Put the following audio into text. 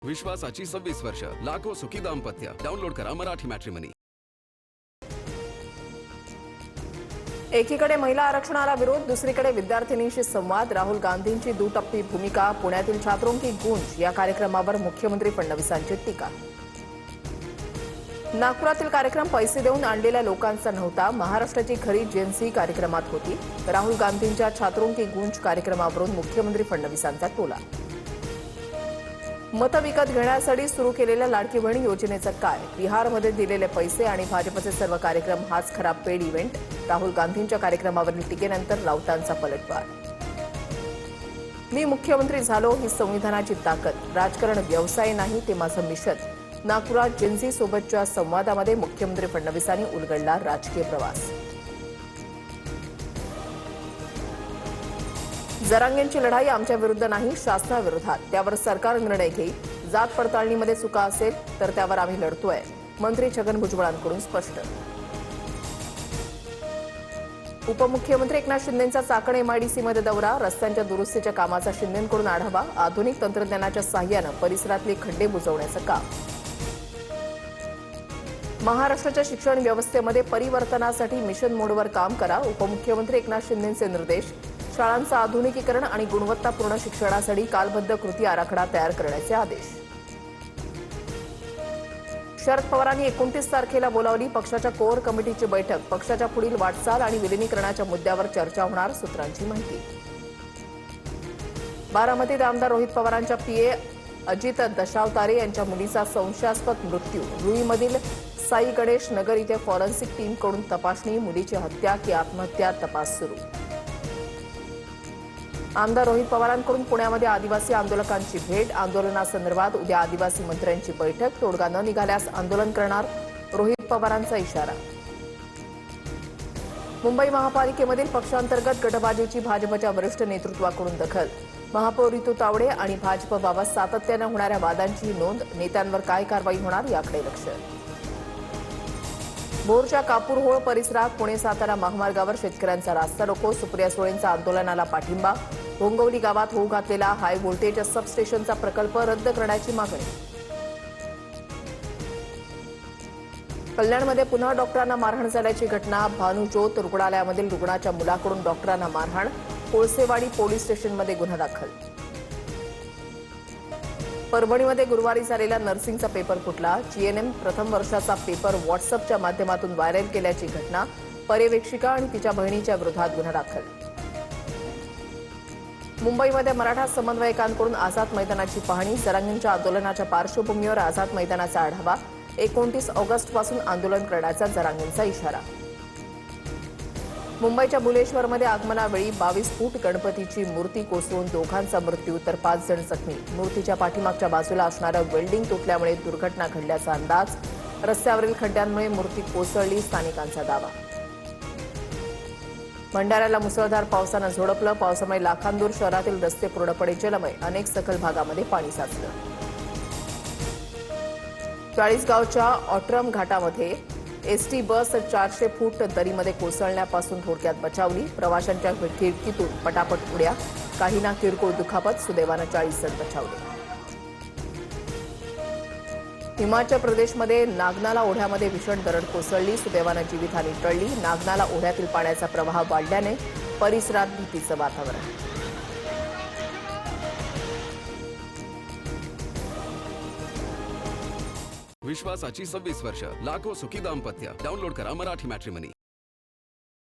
विश्वासाची 26 वर्ष, लाखो सुखी दाम्पत्य. डाउनलोड करा मराठी मॅट्रिमनी. एकीकडे महिला आरक्षणाला विरोध, दुसरीकडे विद्यार्थिनींशी संवाद. राहुल गांधींची दुटप्पी भूमिका, पुण्यातील छात्रों की गूंज या कार्यक्रमावर मुख्यमंत्री फडणवीसांची टीका. नागपुरातील कार्यक्रम पैसे देऊन आणलेल्या लोकांचा नव्हता, महाराष्ट्राची खरी जेन्सी कार्यक्रमात होती. राहुल गांधींच्या छात्रों की गूंज कार्यक्रमावरून मुख्यमंत्री फडणवीसांचा टोला. मतं विकत घेण्यासाठी सुरू केलेल्या लाडकी बहीण योजनेचं काय? बिहारमध्ये दिलेले पैसे आणि भाजपचे सर्व कार्यक्रम हाच खरा पेड इव्हेंट. राहुल गांधींच्या कार्यक्रमावरील टीकेनंतर राऊतांचा पलटवार. मी मुख्यमंत्री झालो ही संविधानाची ताकद, राजकारण व्यवसाय नाही ते माझं मिशन. नागपुरात जेन्झी सोबतच्या संवादामध्ये मुख्यमंत्री फडणवीसांनी उलगडला राजकीय प्रवास. जरांगेंची लढाई आमच्या विरुद्ध नाही, शासनाविरोधात. त्यावर सरकार निर्णय घेईल. जात पडताळणीमध्ये चुका असेल तर त्यावर आम्ही लढतोय, मंत्री छगन भुजबळांकडून स्पष्ट. उपमुख्यमंत्री एकनाथ शिंदेंचा चाकण एमआयडीसीमध्ये दौरा, रस्त्यांच्या दुरुस्तीच्या कामाचा शिंदेंकडून आढावा. आधुनिक तंत्रज्ञानाच्या साहाय्यानं परिसरातले खड्डे बुजवण्याचं काम. महाराष्ट्राच्या शिक्षण व्यवस्थेमध्ये परिवर्तनासाठी मिशन मोडवर काम करा, उपमुख्यमंत्री एकनाथ शिंदेंचे निर्देश. शाळांचं आधुनिकीकरण आणि गुणवत्तापूर्ण शिक्षणासाठी कालबद्ध कृती आराखडा तयार करण्याचे आदेश. शरद पवारांनी 29 तारखेला बोलावली पक्षाच्या कोर कमिटीची बैठक. पक्षाच्या पुढील वाटचाल आणि विलिनीकरणाच्या मुद्द्यावर चर्चा होणार, सूत्रांची माहिती. बारामतीत आमदार रोहित पवारांच्या पीए अजित दशावतारे यांच्या मुलीचा संशयास्पद मृत्यू. रुईमधील साई गणेश नगर इथे फॉरेन्सिक टीमकडून तपासणी. मुलीची हत्या की आत्महत्या, तपास सुरू. आमदार रोहित पवारांकडून पुण्यामध्ये आदिवासी आंदोलकांची भेट. आंदोलनासंदर्भात उद्या आदिवासी मंत्र्यांची बैठक. तोडगा न निघाल्यास आंदोलन करणार, रोहित पवारांचा इशारा. मुंबई महापालिकेमधील पक्षांतर्गत गटबाजीची भाजपच्या वरिष्ठ नेतृत्वाकडून दखल. महापौर रितू तावडे आणि भाजपबाबत सातत्यानं होणाऱ्या वादांची नोंद. नेत्यांवर काय कारवाई होणार याकडे लक्ष. भोरच्या कापूरहोळ परिसरात पुणे सातारा महामार्गावर शेतकऱ्यांचा रास्ता रोको. सुप्रिया सुळेंचा आंदोलनाला पाठिंबा. भोंगवली गावात होऊ घातलेला हाय व्होल्टेज सबस्टेशनचा प्रकल्प रद्द करण्याची मागणी. कल्याणमध्ये पुन्हा डॉक्टरांना मारहाण झाल्याची घटना. भानुजोत रुग्णालयामधील रुग्णाच्या मुलाकडून डॉक्टरांना मारहाण. कोळसेवाडी पोलीस स्टेशनमध्ये गुन्हा दाखल. परभणीमध्ये गुरुवारी झालेला नर्सिंगचा पेपर फुटला. जीएनएम प्रथम वर्षाचा पेपर व्हॉट्सअपच्या माध्यमातून व्हायरल केल्याची घटना. पर्यवेक्षिका आणि तिच्या बहिणीच्या विरोधात गुन्हा दाखल. मुंबईमध्ये मराठा समन्वयकांकडून आझाद मैदानाची पाहणी. जरांगेंच्या आंदोलनाच्या पार्श्वभूमीवर आझाद मैदानाचा आढावा. 29 ऑगस्टपासून आंदोलन करण्याचा जरांगेंचा इशारा. मुंबईच्या बुलेश्वरमध्ये आगमनावेळी 22 फूट गणपतीची मूर्ती कोसळून दोघांचा मृत्यू तर 5 जण जखमी. मूर्तीच्या पाठीमागच्या बाजूला असणारं वेल्डिंग तुटल्यामुळे दुर्घटना घडल्याचा अंदाज. रस्त्यावरील खड्ड्यांमुळे मूर्ती कोसळली, स्थानिकांचा दावा. भंडाऱ्याला मुसळधार पावसानं झोडपलं. पावसामुळे लाखांदूर शहरातील रस्ते पूर्णपणे जलमय. अनेक सखल भागामध्ये पाणी साचलं. चाळीसगावच्या ऑट्रम घाटामध्ये एसटी बस 400 फूट दरीमध्ये कोसळण्यापासून थोडक्यात बचावली. प्रवाशांच्या खिडकीतून पटापट उड्या. काहींना किरकोळ दुखापत. सुदैवानं 40 जण बचावले. हिमाचल प्रदेशमध्ये नागनाला ओढ्यामध्ये भीषण दरड कोसळली. सुदैवानं जीवितहानी टळली. नागनाला ओढ्यातील पाण्याचा प्रवाह वाढल्याने परिसरात भीतीचं वातावरण. विश्वासाची 26 वर्ष, लाखो सुखी दाम्पत्य. डाउनलोड करा मराठी मॅट्रिमनी.